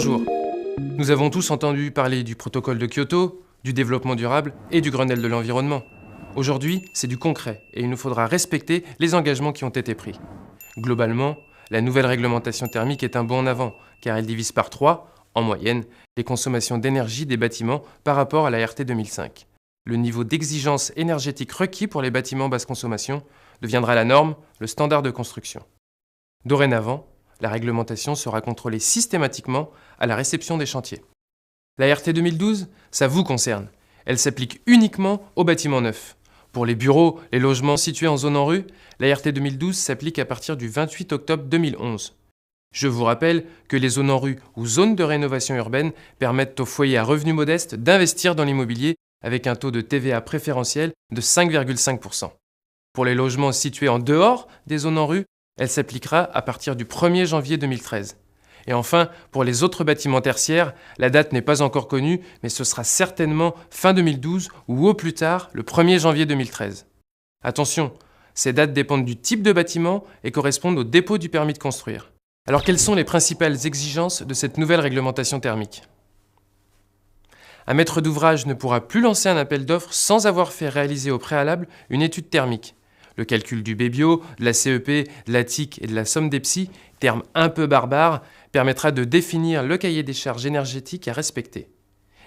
Bonjour. Nous avons tous entendu parler du protocole de Kyoto, du développement durable et du Grenelle de l'environnement. Aujourd'hui, c'est du concret et il nous faudra respecter les engagements qui ont été pris. Globalement, la nouvelle réglementation thermique est un bond en avant, car elle divise par 3, en moyenne, les consommations d'énergie des bâtiments par rapport à la RT 2005. Le niveau d'exigence énergétique requis pour les bâtiments basse consommation deviendra la norme, le standard de construction. Dorénavant, la réglementation sera contrôlée systématiquement à la réception des chantiers. La RT 2012, ça vous concerne. Elle s'applique uniquement aux bâtiments neufs. Pour les bureaux, les logements situés en zone en rue, la RT 2012 s'applique à partir du 28 octobre 2011. Je vous rappelle que les zones en rue ou zones de rénovation urbaine permettent aux foyers à revenus modestes d'investir dans l'immobilier avec un taux de TVA préférentiel de 5,5%. Pour les logements situés en dehors des zones en rue, elle s'appliquera à partir du 1er janvier 2013. Et enfin, pour les autres bâtiments tertiaires, la date n'est pas encore connue, mais ce sera certainement fin 2012 ou au plus tard le 1er janvier 2013. Attention, ces dates dépendent du type de bâtiment et correspondent au dépôt du permis de construire. Alors quelles sont les principales exigences de cette nouvelle réglementation thermique ? Un maître d'ouvrage ne pourra plus lancer un appel d'offres sans avoir fait réaliser au préalable une étude thermique. Le calcul du BBio, de la CEP, de la TIC et de la somme d'EPSI, terme un peu barbare, permettra de définir le cahier des charges énergétiques à respecter.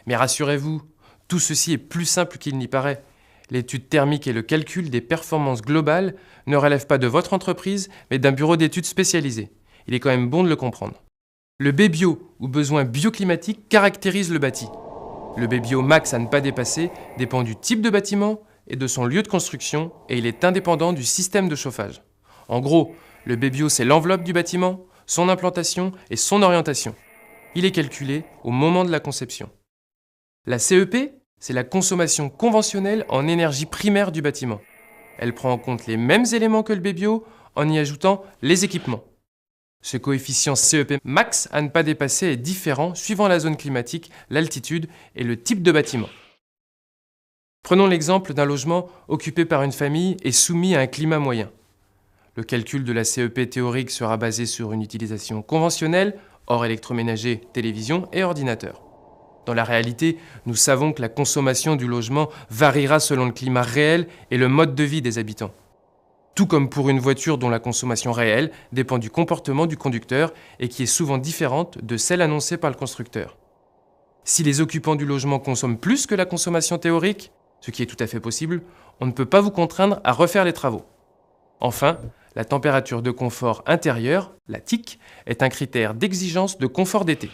Mais rassurez-vous, tout ceci est plus simple qu'il n'y paraît. L'étude thermique et le calcul des performances globales ne relèvent pas de votre entreprise, mais d'un bureau d'études spécialisé. Il est quand même bon de le comprendre. Le BBio, ou besoin bioclimatique, caractérise le bâti. Le BBio max à ne pas dépasser dépend du type de bâtiment et de son lieu de construction, et il est indépendant du système de chauffage. En gros, le BBio, c'est l'enveloppe du bâtiment, son implantation et son orientation. Il est calculé au moment de la conception. La CEP, c'est la consommation conventionnelle en énergie primaire du bâtiment. Elle prend en compte les mêmes éléments que le BBio en y ajoutant les équipements. Ce coefficient CEP max à ne pas dépasser est différent suivant la zone climatique, l'altitude et le type de bâtiment. Prenons l'exemple d'un logement occupé par une famille et soumis à un climat moyen. Le calcul de la CEP théorique sera basé sur une utilisation conventionnelle, hors électroménager, télévision et ordinateur. Dans la réalité, nous savons que la consommation du logement variera selon le climat réel et le mode de vie des habitants. Tout comme pour une voiture dont la consommation réelle dépend du comportement du conducteur et qui est souvent différente de celle annoncée par le constructeur. Si les occupants du logement consomment plus que la consommation théorique, ce qui est tout à fait possible, on ne peut pas vous contraindre à refaire les travaux. Enfin, la température de confort intérieur, la TIC, est un critère d'exigence de confort d'été.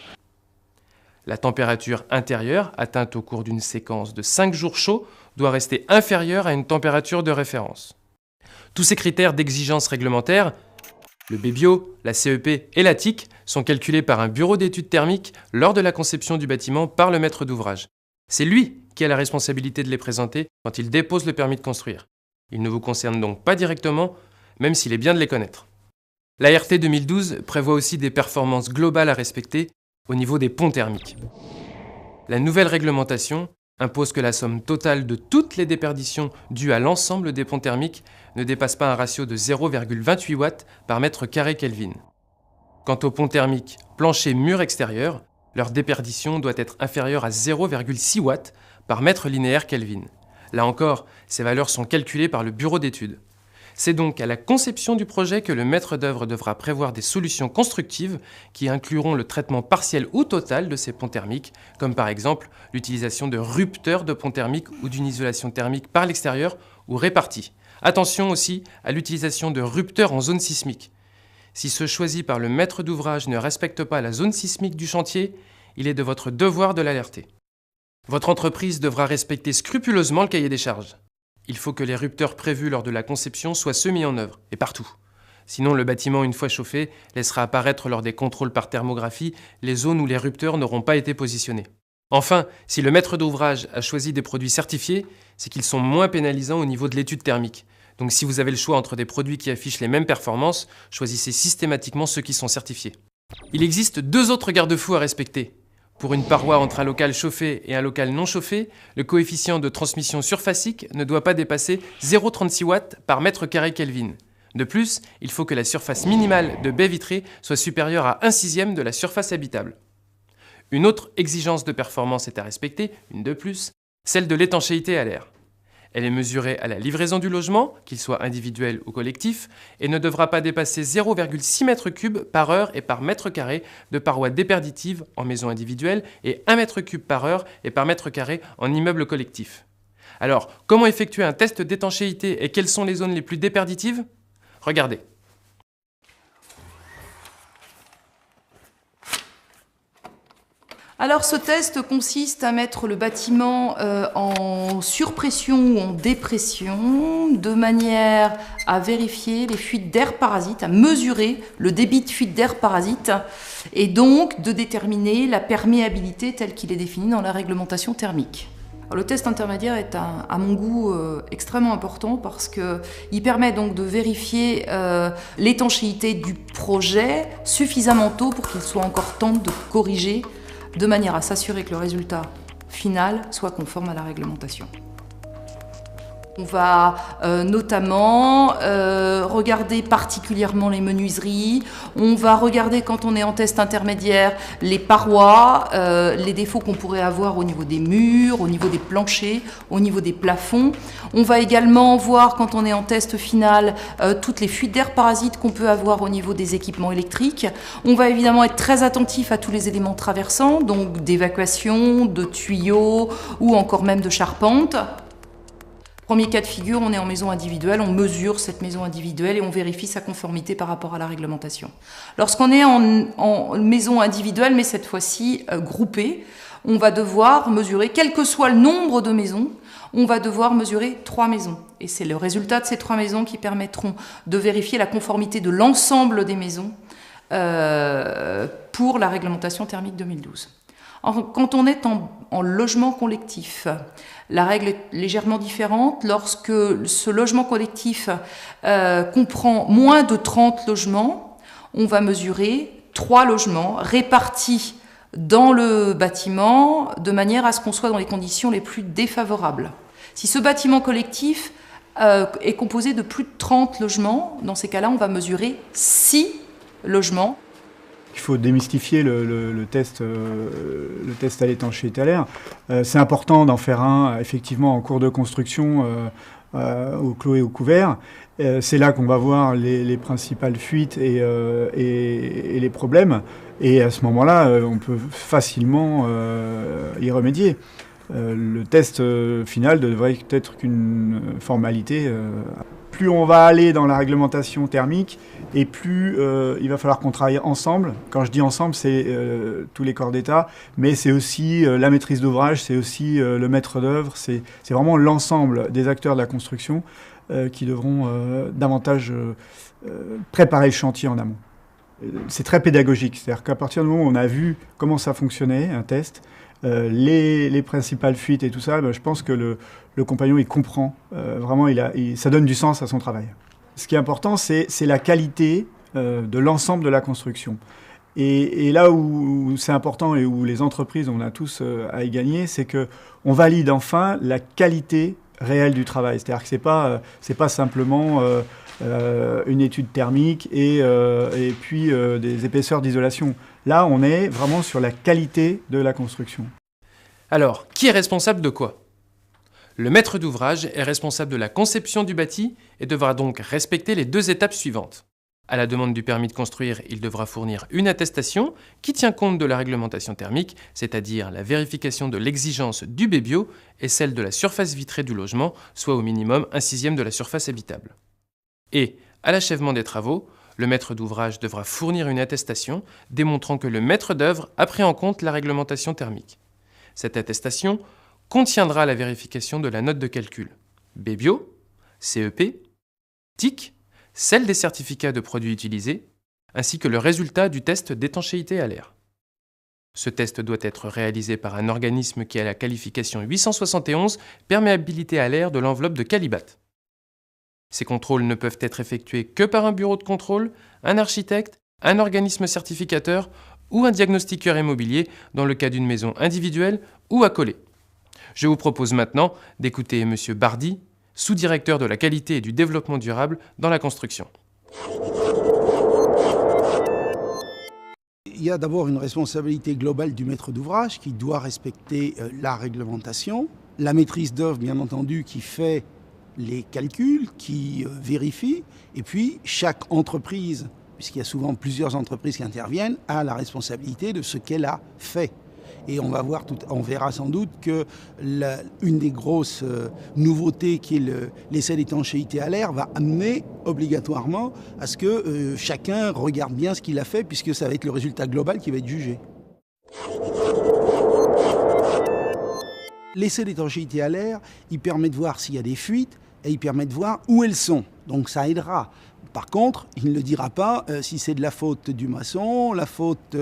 La température intérieure, atteinte au cours d'une séquence de 5 jours chauds, doit rester inférieure à une température de référence. Tous ces critères d'exigence réglementaire, le BBio, la CEP et la TIC, sont calculés par un bureau d'études thermiques lors de la conception du bâtiment par le maître d'ouvrage. C'est lui qui a la responsabilité de les présenter quand il dépose le permis de construire. Il ne vous concerne donc pas directement, même s'il est bien de les connaître. La RT 2012 prévoit aussi des performances globales à respecter au niveau des ponts thermiques. La nouvelle réglementation impose que la somme totale de toutes les déperditions dues à l'ensemble des ponts thermiques ne dépasse pas un ratio de 0,28 watts par mètre carré Kelvin. Quant aux ponts thermiques plancher-mur extérieur, leur déperdition doit être inférieure à 0,6 watts par mètre linéaire Kelvin. Là encore, ces valeurs sont calculées par le bureau d'études. C'est donc à la conception du projet que le maître d'œuvre devra prévoir des solutions constructives qui incluront le traitement partiel ou total de ces ponts thermiques, comme par exemple l'utilisation de rupteurs de ponts thermiques ou d'une isolation thermique par l'extérieur ou répartie. Attention aussi à l'utilisation de rupteurs en zone sismique. Si ceux choisis par le maître d'ouvrage ne respectent pas la zone sismique du chantier, il est de votre devoir de l'alerter. Votre entreprise devra respecter scrupuleusement le cahier des charges. Il faut que les rupteurs prévus lors de la conception soient ceux mis en œuvre, et partout. Sinon, le bâtiment, une fois chauffé, laissera apparaître lors des contrôles par thermographie les zones où les rupteurs n'auront pas été positionnés. Enfin, si le maître d'ouvrage a choisi des produits certifiés, c'est qu'ils sont moins pénalisants au niveau de l'étude thermique. Donc si vous avez le choix entre des produits qui affichent les mêmes performances, choisissez systématiquement ceux qui sont certifiés. Il existe 2 autres garde-fous à respecter. Pour une paroi entre un local chauffé et un local non chauffé, le coefficient de transmission surfacique ne doit pas dépasser 0,36 watts par mètre carré Kelvin. De plus, il faut que la surface minimale de baie vitrée soit supérieure à 1/6 de la surface habitable. Une autre exigence de performance est à respecter, une de plus, celle de l'étanchéité à l'air. Elle est mesurée à la livraison du logement, qu'il soit individuel ou collectif, et ne devra pas dépasser 0,6 m3 par heure et par mètre carré de parois déperditives en maison individuelle et 1 m3 par heure et par mètre carré en immeuble collectif. Alors, comment effectuer un test d'étanchéité et quelles sont les zones les plus déperditives ? Regardez. Alors ce test consiste à mettre le bâtiment en surpression ou en dépression de manière à vérifier les fuites d'air parasite, à mesurer le débit de fuite d'air parasite et donc de déterminer la perméabilité telle qu'il est définie dans la réglementation thermique. Alors, le test intermédiaire est à mon goût extrêmement important parce qu'il permet donc de vérifier l'étanchéité du projet suffisamment tôt pour qu'il soit encore temps de corriger de manière à s'assurer que le résultat final soit conforme à la réglementation. On va notamment regarder particulièrement les menuiseries, on va regarder quand on est en test intermédiaire les parois, les défauts qu'on pourrait avoir au niveau des murs, au niveau des planchers, au niveau des plafonds. On va également voir quand on est en test final toutes les fuites d'air parasites qu'on peut avoir au niveau des équipements électriques. On va évidemment être très attentif à tous les éléments traversants, donc d'évacuation, de tuyaux ou encore même de charpente. Premier cas de figure, on est en maison individuelle, on mesure cette maison individuelle et on vérifie sa conformité par rapport à la réglementation. Lorsqu'on est en maison individuelle, mais cette fois-ci groupée, on va devoir mesurer, quel que soit le nombre de maisons, on va devoir mesurer 3 maisons. Et c'est le résultat de ces 3 maisons qui permettront de vérifier la conformité de l'ensemble des maisons pour la réglementation thermique 2012. Quand on est en logement collectif, la règle est légèrement différente. Lorsque ce logement collectif comprend moins de 30 logements, on va mesurer 3 logements répartis dans le bâtiment de manière à ce qu'on soit dans les conditions les plus défavorables. Si ce bâtiment collectif est composé de plus de 30 logements, dans ces cas-là, on va mesurer 6 logements. Il faut démystifier le test à l'étanchéité à l'air. C'est important d'en faire un, effectivement, en cours de construction, au clos et au couvert. C'est là qu'on va voir les principales fuites et les problèmes. Et à ce moment-là, on peut facilement y remédier. Le test final devrait être qu'une formalité. Plus on va aller dans la réglementation thermique, et plus il va falloir qu'on travaille ensemble. Quand je dis ensemble, c'est tous les corps d'État, mais c'est aussi la maîtrise d'ouvrage, c'est aussi le maître d'œuvre, c'est vraiment l'ensemble des acteurs de la construction qui devront davantage préparer le chantier en amont. C'est très pédagogique, c'est-à-dire qu'à partir du moment où on a vu comment ça fonctionnait, un test, les principales fuites et tout ça, je pense que le compagnon, il comprend. Vraiment, ça donne du sens à son travail. Ce qui est important, c'est la qualité de l'ensemble de la construction. Et là où c'est important et où les entreprises, on a tous à y gagner, c'est qu'on valide enfin la qualité réelle du travail. C'est-à-dire que c'est pas simplement une étude thermique et puis des épaisseurs d'isolation. Là, on est vraiment sur la qualité de la construction. Alors, qui est responsable de quoi ? Le maître d'ouvrage est responsable de la conception du bâti et devra donc respecter les 2 étapes suivantes. À la demande du permis de construire, il devra fournir une attestation qui tient compte de la réglementation thermique, c'est-à-dire la vérification de l'exigence du B-Bio et celle de la surface vitrée du logement, soit au minimum 1/6 de la surface habitable. Et, à l'achèvement des travaux, le maître d'ouvrage devra fournir une attestation démontrant que le maître d'œuvre a pris en compte la réglementation thermique. Cette attestation contiendra la vérification de la note de calcul B-Bio, CEP, TIC, celle des certificats de produits utilisés, ainsi que le résultat du test d'étanchéité à l'air. Ce test doit être réalisé par un organisme qui a la qualification 871 perméabilité à l'air de l'enveloppe de Calibat. Ces contrôles ne peuvent être effectués que par un bureau de contrôle, un architecte, un organisme certificateur ou un diagnostiqueur immobilier dans le cas d'une maison individuelle ou accolée. Je vous propose maintenant d'écouter M. Bardy, sous-directeur de la qualité et du développement durable dans la construction. il y a d'abord une responsabilité globale du maître d'ouvrage qui doit respecter la réglementation, la maîtrise d'œuvre bien entendu qui fait les calculs, qui vérifie, et puis chaque entreprise, puisqu'il y a souvent plusieurs entreprises qui interviennent, a la responsabilité de ce qu'elle a fait. Et on verra sans doute que une des grosses nouveautés qui est l'essai d'étanchéité à l'air va amener obligatoirement à ce que chacun regarde bien ce qu'il a fait, puisque ça va être le résultat global qui va être jugé. L'essai d'étanchéité à l'air, il permet de voir s'il y a des fuites et il permet de voir où elles sont. Donc ça aidera. Par contre, il ne le dira pas si c'est de la faute du maçon, la faute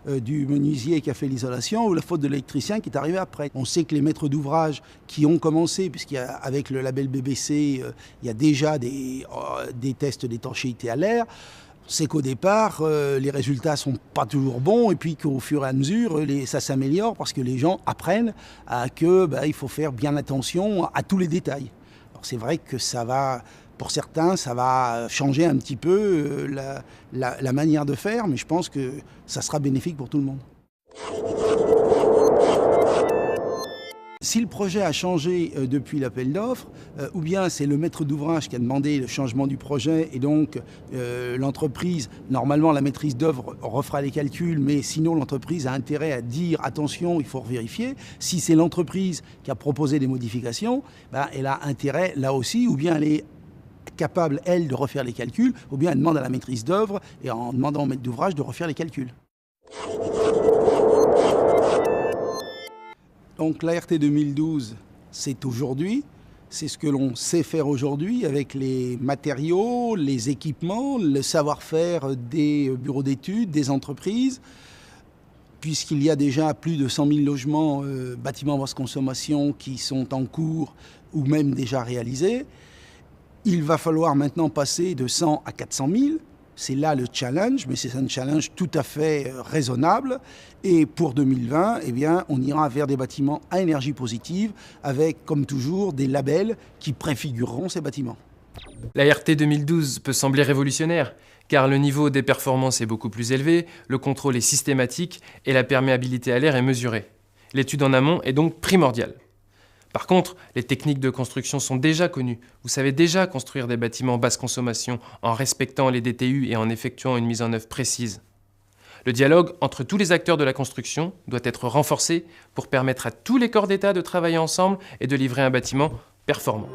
du menuisier qui a fait l'isolation ou la faute de l'électricien qui est arrivé après. On sait que les maîtres d'ouvrage qui ont commencé, puisqu'avec le label BBC, il y a déjà des tests d'étanchéité à l'air, c'est qu'au départ, les résultats ne sont pas toujours bons et puis qu'au fur et à mesure, ça s'améliore parce que les gens apprennent qu'il faut faire bien attention à tous les détails. Alors c'est vrai que pour certains, ça va changer un petit peu la manière de faire, mais je pense que ça sera bénéfique pour tout le monde. Si le projet a changé depuis l'appel d'offres, ou bien c'est le maître d'ouvrage qui a demandé le changement du projet et donc l'entreprise, normalement la maîtrise d'œuvre refera les calculs, mais sinon l'entreprise a intérêt à dire attention, il faut vérifier. Si c'est l'entreprise qui a proposé des modifications, elle a intérêt là aussi, ou bien elle est capable, elle, de refaire les calculs, ou bien elle demande à la maîtrise d'œuvre et en demandant au maître d'ouvrage de refaire les calculs. Donc l'ART 2012, c'est aujourd'hui, c'est ce que l'on sait faire aujourd'hui avec les matériaux, les équipements, le savoir-faire des bureaux d'études, des entreprises, puisqu'il y a déjà plus de 100 000 logements, bâtiments basse consommation qui sont en cours ou même déjà réalisés. Il va falloir maintenant passer de 100 à 400 000. C'est là le challenge, mais c'est un challenge tout à fait raisonnable. Et pour 2020, on ira vers des bâtiments à énergie positive avec, comme toujours, des labels qui préfigureront ces bâtiments. L'ART 2012 peut sembler révolutionnaire, car le niveau des performances est beaucoup plus élevé, le contrôle est systématique et la perméabilité à l'air est mesurée. L'étude en amont est donc primordiale. Par contre, les techniques de construction sont déjà connues. Vous savez déjà construire des bâtiments basse consommation en respectant les DTU et en effectuant une mise en œuvre précise. Le dialogue entre tous les acteurs de la construction doit être renforcé pour permettre à tous les corps d'État de travailler ensemble et de livrer un bâtiment performant.